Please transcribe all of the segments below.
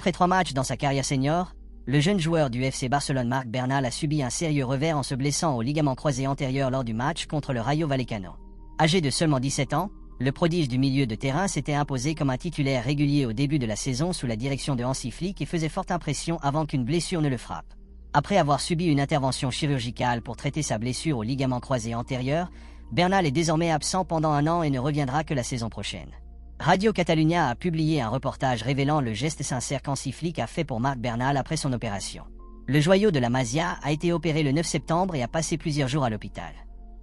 Après 3 matchs dans sa carrière senior, le jeune joueur du FC Barcelone Marc Bernal a subi un sérieux revers en se blessant au ligament croisé antérieur lors du match contre le Rayo Vallecano. Âgé de seulement 17 ans, le prodige du milieu de terrain s'était imposé comme un titulaire régulier au début de la saison sous la direction de Hansi Flick et faisait forte impression avant qu'une blessure ne le frappe. Après avoir subi une intervention chirurgicale pour traiter sa blessure au ligament croisé antérieur, Bernal est désormais absent pendant 1 an et ne reviendra que la saison prochaine. Radio Catalunya a publié un reportage révélant le geste sincère qu'Hansi Flick a fait pour Marc Bernal après son opération. Le joyau de la Masia a été opéré le 9 septembre et a passé plusieurs jours à l'hôpital.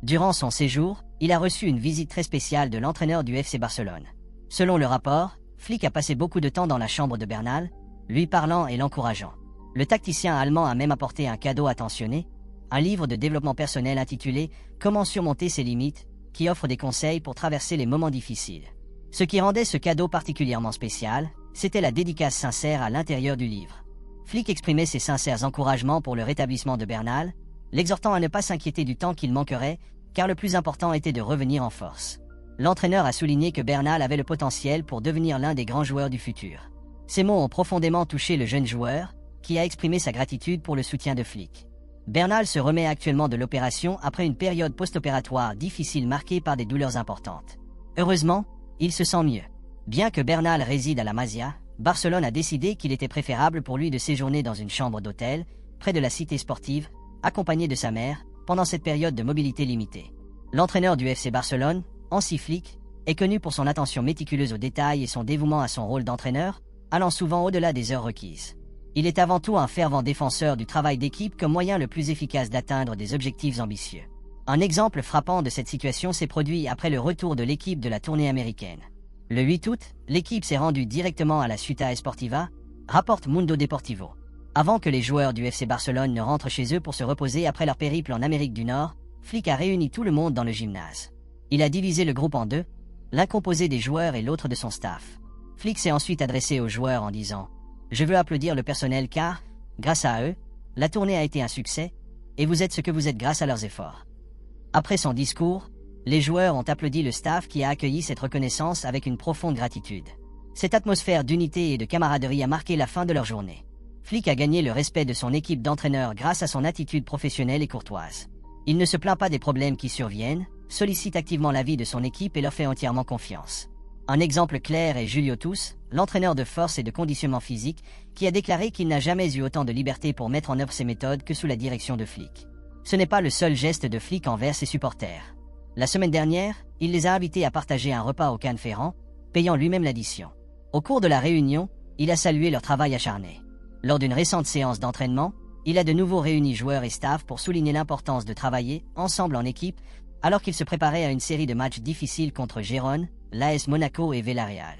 Durant son séjour, il a reçu une visite très spéciale de l'entraîneur du FC Barcelone. Selon le rapport, Flick a passé beaucoup de temps dans la chambre de Bernal, lui parlant et l'encourageant. Le tacticien allemand a même apporté un cadeau attentionné, un livre de développement personnel intitulé « Comment surmonter ses limites » qui offre des conseils pour traverser les moments difficiles. Ce qui rendait ce cadeau particulièrement spécial, c'était la dédicace sincère à l'intérieur du livre. Flick exprimait ses sincères encouragements pour le rétablissement de Bernal, l'exhortant à ne pas s'inquiéter du temps qu'il manquerait, car le plus important était de revenir en force. L'entraîneur a souligné que Bernal avait le potentiel pour devenir l'un des grands joueurs du futur. Ces mots ont profondément touché le jeune joueur, qui a exprimé sa gratitude pour le soutien de Flick. Bernal se remet actuellement de l'opération après une période post-opératoire difficile marquée par des douleurs importantes. Heureusement, il se sent mieux. Bien que Bernal réside à la Masia, Barcelone a décidé qu'il était préférable pour lui de séjourner dans une chambre d'hôtel, près de la cité sportive, accompagné de sa mère, pendant cette période de mobilité limitée. L'entraîneur du FC Barcelone, Hansi Flick, est connu pour son attention méticuleuse aux détails et son dévouement à son rôle d'entraîneur, allant souvent au-delà des heures requises. Il est avant tout un fervent défenseur du travail d'équipe comme moyen le plus efficace d'atteindre des objectifs ambitieux. Un exemple frappant de cette situation s'est produit après le retour de l'équipe de la tournée américaine. Le 8 août, l'équipe s'est rendue directement à la Ciutat Esportiva, rapporte Mundo Deportivo. Avant que les joueurs du FC Barcelone ne rentrent chez eux pour se reposer après leur périple en Amérique du Nord, Flick a réuni tout le monde dans le gymnase. Il a divisé le groupe en deux, l'un composé des joueurs et l'autre de son staff. Flick s'est ensuite adressé aux joueurs en disant « Je veux applaudir le personnel car, grâce à eux, la tournée a été un succès, et vous êtes ce que vous êtes grâce à leurs efforts. » Après son discours, les joueurs ont applaudi le staff qui a accueilli cette reconnaissance avec une profonde gratitude. Cette atmosphère d'unité et de camaraderie a marqué la fin de leur journée. Flick a gagné le respect de son équipe d'entraîneurs grâce à son attitude professionnelle et courtoise. Il ne se plaint pas des problèmes qui surviennent, sollicite activement l'avis de son équipe et leur fait entièrement confiance. Un exemple clair est Julio Tous, l'entraîneur de force et de conditionnement physique, qui a déclaré qu'il n'a jamais eu autant de liberté pour mettre en œuvre ses méthodes que sous la direction de Flick. Ce n'est pas le seul geste de Flick envers ses supporters. La semaine dernière, il les a invités à partager un repas au Cannes Ferrand, payant lui-même l'addition. Au cours de la réunion, il a salué leur travail acharné. Lors d'une récente séance d'entraînement, il a de nouveau réuni joueurs et staff pour souligner l'importance de travailler ensemble en équipe, alors qu'ils se préparaient à une série de matchs difficiles contre Gérone, l'AS Monaco et Villarreal.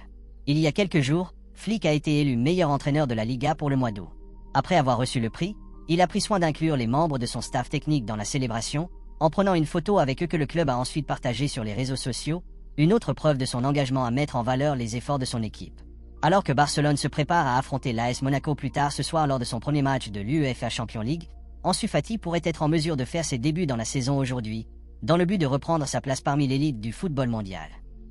Il y a quelques jours, Flick a été élu meilleur entraîneur de la Liga pour le mois d'août. Après avoir reçu le prix, il a pris soin d'inclure les membres de son staff technique dans la célébration, en prenant une photo avec eux que le club a ensuite partagée sur les réseaux sociaux, une autre preuve de son engagement à mettre en valeur les efforts de son équipe. Alors que Barcelone se prépare à affronter l'AS Monaco plus tard ce soir lors de son premier match de l'UEFA Champions League, Ansu Fati pourrait être en mesure de faire ses débuts dans la saison aujourd'hui, dans le but de reprendre sa place parmi l'élite du football mondial.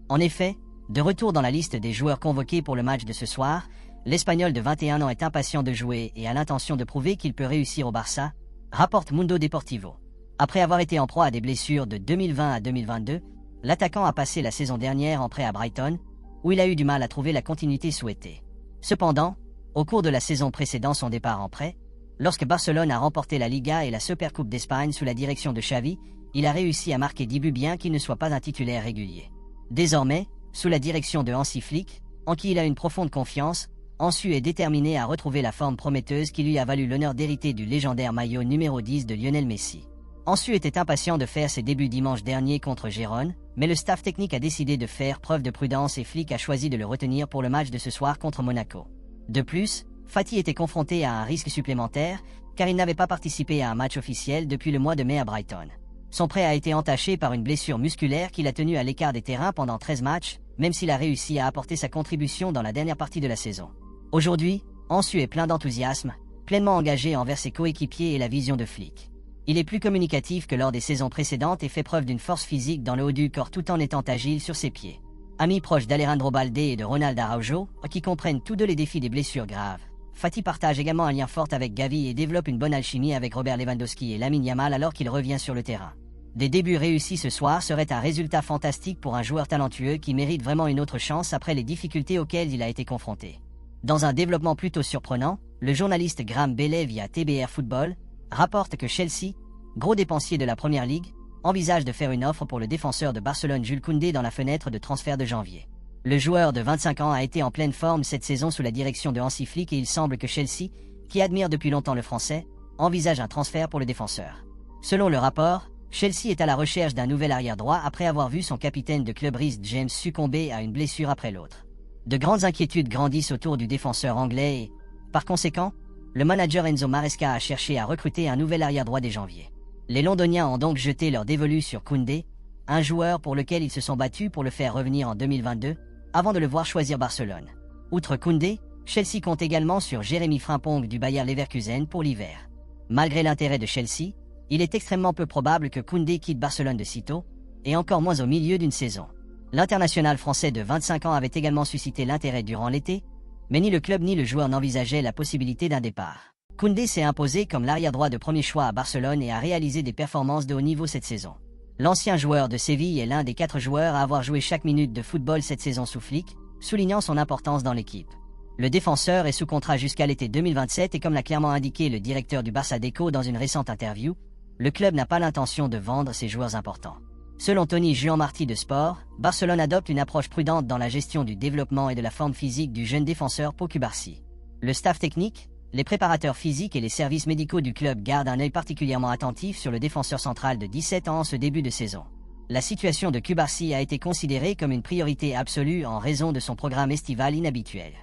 En effet, de retour dans la liste des joueurs convoqués pour le match de ce soir, l'Espagnol de 21 ans est impatient de jouer et a l'intention de prouver qu'il peut réussir au Barça, rapporte Mundo Deportivo. Après avoir été en proie à des blessures de 2020 à 2022, l'attaquant a passé la saison dernière en prêt à Brighton, où il a eu du mal à trouver la continuité souhaitée. Cependant, au cours de la saison précédant son départ en prêt, lorsque Barcelone a remporté la Liga et la Supercoupe d'Espagne sous la direction de Xavi, il a réussi à marquer 10 buts bien qu'il ne soit pas un titulaire régulier. Désormais, sous la direction de Hansi Flick, en qui il a une profonde confiance, Ansu est déterminé à retrouver la forme prometteuse qui lui a valu l'honneur d'hériter du légendaire maillot numéro 10 de Lionel Messi. Ansu était impatient de faire ses débuts dimanche dernier contre Gérone, mais le staff technique a décidé de faire preuve de prudence et Flick a choisi de le retenir pour le match de ce soir contre Monaco. De plus, Fati était confronté à un risque supplémentaire, car il n'avait pas participé à un match officiel depuis le mois de mai à Brighton. Son prêt a été entaché par une blessure musculaire qui l'a tenu à l'écart des terrains pendant 13 matchs, même s'il a réussi à apporter sa contribution dans la dernière partie de la saison. Aujourd'hui, Ansu est plein d'enthousiasme, pleinement engagé envers ses coéquipiers et la vision de Flick. Il est plus communicatif que lors des saisons précédentes et fait preuve d'une force physique dans le haut du corps tout en étant agile sur ses pieds. Amis proches d'Alejandro Balde et de Ronald Araujo, qui comprennent tous deux les défis des blessures graves, Fati partage également un lien fort avec Gavi et développe une bonne alchimie avec Robert Lewandowski et Lamine Yamal alors qu'il revient sur le terrain. Des débuts réussis ce soir seraient un résultat fantastique pour un joueur talentueux qui mérite vraiment une autre chance après les difficultés auxquelles il a été confronté. Dans un développement plutôt surprenant, le journaliste Graham Belley via TBR Football rapporte que Chelsea, gros dépensier de la Première Ligue, envisage de faire une offre pour le défenseur de Barcelone Jules Koundé dans la fenêtre de transfert de janvier. Le joueur de 25 ans a été en pleine forme cette saison sous la direction de Hansi Flick et il semble que Chelsea, qui admire depuis longtemps le Français, envisage un transfert pour le défenseur. Selon le rapport, Chelsea est à la recherche d'un nouvel arrière-droit après avoir vu son capitaine de club Reece James succomber à une blessure après l'autre. De grandes inquiétudes grandissent autour du défenseur anglais et, par conséquent, le manager Enzo Maresca a cherché à recruter un nouvel arrière-droit dès janvier. Les Londoniens ont donc jeté leur dévolu sur Koundé, un joueur pour lequel ils se sont battus pour le faire revenir en 2022, avant de le voir choisir Barcelone. Outre Koundé, Chelsea compte également sur Jérémy Frimpong du Bayer Leverkusen pour l'hiver. Malgré l'intérêt de Chelsea, il est extrêmement peu probable que Koundé quitte Barcelone de sitôt, et encore moins au milieu d'une saison. L'international français de 25 ans avait également suscité l'intérêt durant l'été, mais ni le club ni le joueur n'envisageaient la possibilité d'un départ. Koundé s'est imposé comme l'arrière-droit de premier choix à Barcelone et a réalisé des performances de haut niveau cette saison. L'ancien joueur de Séville est l'un des 4 joueurs à avoir joué chaque minute de football cette saison sous Flick, soulignant son importance dans l'équipe. Le défenseur est sous contrat jusqu'à l'été 2027 et comme l'a clairement indiqué le directeur du Barça Deco dans une récente interview, le club n'a pas l'intention de vendre ses joueurs importants. Selon Tony Gianmarti de Sport, Barcelone adopte une approche prudente dans la gestion du développement et de la forme physique du jeune défenseur Pau Cubarsí. Le staff technique, les préparateurs physiques et les services médicaux du club gardent un œil particulièrement attentif sur le défenseur central de 17 ans en ce début de saison. La situation de Cubarsí a été considérée comme une priorité absolue en raison de son programme estival inhabituel.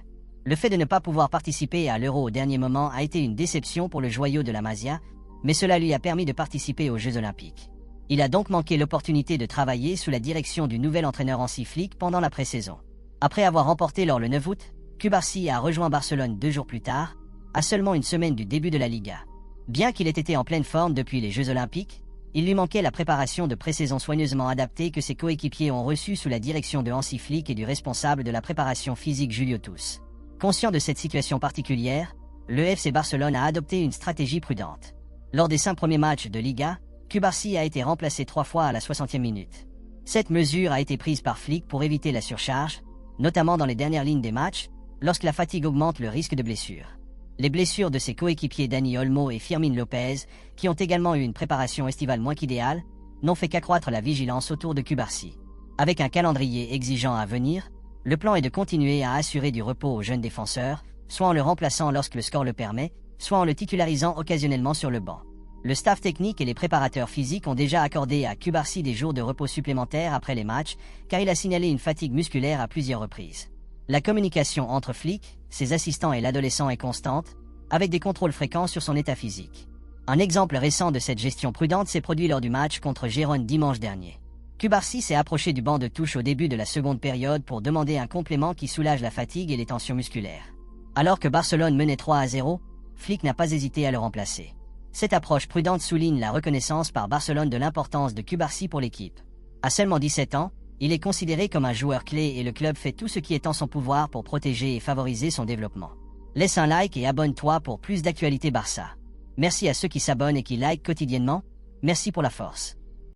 Le fait de ne pas pouvoir participer à l'Euro au dernier moment a été une déception pour le joyau de la Masia, mais cela lui a permis de participer aux Jeux Olympiques. Il a donc manqué l'opportunité de travailler sous la direction du nouvel entraîneur Hansi Flick pendant la pré-saison. Après avoir remporté l'or le 9 août, Cubarsí a rejoint Barcelone 2 jours plus tard, à seulement une semaine du début de la Liga. Bien qu'il ait été en pleine forme depuis les Jeux Olympiques, il lui manquait la préparation de pré-saison soigneusement adaptée que ses coéquipiers ont reçue sous la direction de Hansi Flick et du responsable de la préparation physique Julio Tous. Conscient de cette situation particulière, le FC Barcelone a adopté une stratégie prudente. Lors des 5 premiers matchs de Liga, Cubarsí a été remplacé 3 fois à la 60e minute. Cette mesure a été prise par Flick pour éviter la surcharge, notamment dans les dernières lignes des matchs, lorsque la fatigue augmente le risque de blessure. Les blessures de ses coéquipiers Dani Olmo et Firmin Lopez, qui ont également eu une préparation estivale moins qu'idéale, n'ont fait qu'accroître la vigilance autour de Cubarsí. Avec un calendrier exigeant à venir, le plan est de continuer à assurer du repos aux jeunes défenseurs, soit en le remplaçant lorsque le score le permet, soit en le titularisant occasionnellement sur le banc. Le staff technique et les préparateurs physiques ont déjà accordé à Cubarsí des jours de repos supplémentaires après les matchs, car il a signalé une fatigue musculaire à plusieurs reprises. La communication entre Flick, ses assistants et l'adolescent est constante, avec des contrôles fréquents sur son état physique. Un exemple récent de cette gestion prudente s'est produit lors du match contre Gérone dimanche dernier. Cubarsí s'est approché du banc de touche au début de la seconde période pour demander un complément qui soulage la fatigue et les tensions musculaires. Alors que Barcelone menait 3-0, Flick n'a pas hésité à le remplacer. Cette approche prudente souligne la reconnaissance par Barcelone de l'importance de Cubarsí pour l'équipe. À seulement 17 ans, il est considéré comme un joueur clé et le club fait tout ce qui est en son pouvoir pour protéger et favoriser son développement. Laisse un like et abonne-toi pour plus d'actualités Barça. Merci à ceux qui s'abonnent et qui likent quotidiennement. Merci pour la force.